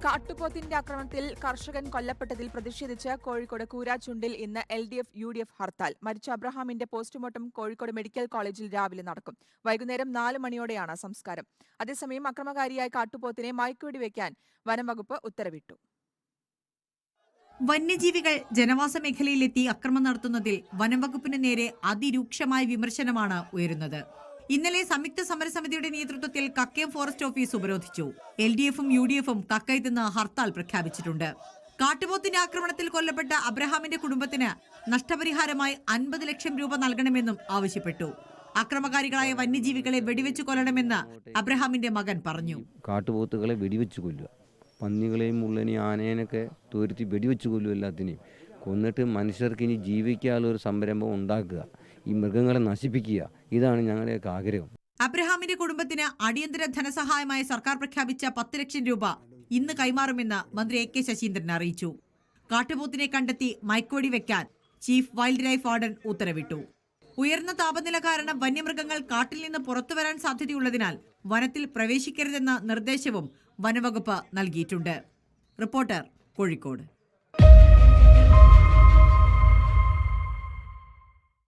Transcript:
കാട്ടുപോത്തിന്റെ ആക്രമണത്തിൽ കർഷകൻ കൊല്ലപ്പെട്ടതിൽ പ്രതിഷേധിച്ച് കോഴിക്കോട് കൂരാച്ചുണ്ടിൽ ഇന്ന് LDF UDF ഹർത്താൽ. മരിച്ച അബ്രഹാമിന്റെ പോസ്റ്റ്മോർട്ടം കോഴിക്കോട് മെഡിക്കൽ കോളേജിൽ രാവിലെ നടക്കും. വൈകുന്നേരം 4 മണിയോടെയാണ് സംസ്കാരം. അതേസമയം അക്രമകാരിയായ കാട്ടുപോത്തിനെ മയക്കുവെടിവെക്കാൻ വനംവകുപ്പ് ഉത്തരവിട്ടു. വന്യജീവികൾ ജനവാസ മേഖലയിലെത്തി അക്രമം നടത്തുന്നതിൽ വനംവകുപ്പിന് നേരെ അതിരൂക്ഷമായ വിമർശനമാണ് ഉയരുന്നത്. ഇന്നലെ സംയുക്ത സമരസമിതിയുടെ നേതൃത്വത്തിൽ കക്കയം ഫോറസ്റ്റ് ഓഫീസ് ഉപരോധിച്ചു. LDFും UDFും കക്കയത്ത് നിന്ന് ഹർത്താൽ പ്രഖ്യാപിച്ചിട്ടുണ്ട്. കാട്ടുപോത്തിന്റെ ആക്രമണത്തിൽ കൊല്ലപ്പെട്ട അബ്രഹാമിന്റെ കുടുംബത്തിന് നഷ്ടപരിഹാരമായി 50 ലക്ഷം രൂപ നൽകണമെന്നും ആവശ്യപ്പെട്ടു. അക്രമകാരികളായ വന്യജീവികളെ വെടിവെച്ചു കൊല്ലണമെന്ന് അബ്രഹാമിന്റെ മകൻ പറഞ്ഞു. കാട്ടുപോത്തുകളെ വെടിവെച്ചു കൊല്ലുക, പന്നികളെയും മുള്ളനെയും ആനേനൊക്കെ തോരുത്തി വെടിവെച്ചു കൊല്ലുക, എല്ലാത്തിനെയും കൊന്നിട്ട് മനുഷ്യർക്ക് ഇനി ജീവിക്കാനുള്ള ഒരു സംരംഭം ഉണ്ടാക്കുക, ഈ മൃഗങ്ങളെ നശിപ്പിക്കുക, ഇതാണ് ഞങ്ങളുടെയൊക്കെ ആഗ്രഹം. അബ്രഹാമിന്റെ കുടുംബത്തിന് അടിയന്തര ധനസഹായമായി സർക്കാർ പ്രഖ്യാപിച്ച 10 ലക്ഷം രൂപ ഇന്ന് കൈമാറുമെന്ന് മന്ത്രി AK ശശീന്ദ്രൻ അറിയിച്ചു. കാട്ടുപോത്തിനെ കണ്ടെത്തി മയക്കുവെടി വെക്കാൻ ചീഫ് വൈൽഡ് ലൈഫ് വാർഡൻ ഉത്തരവിട്ടു. ഉയർന്ന താപനില കാരണം വന്യമൃഗങ്ങൾ കാട്ടിൽ നിന്ന് പുറത്തുവരാൻ സാധ്യതയുള്ളതിനാൽ വനത്തിൽ പ്രവേശിക്കരുതെന്ന നിർദ്ദേശവും വനവകുപ്പ് നൽകിയിട്ടുണ്ട്. റിപ്പോർട്ടർ, കോഴിക്കോട്.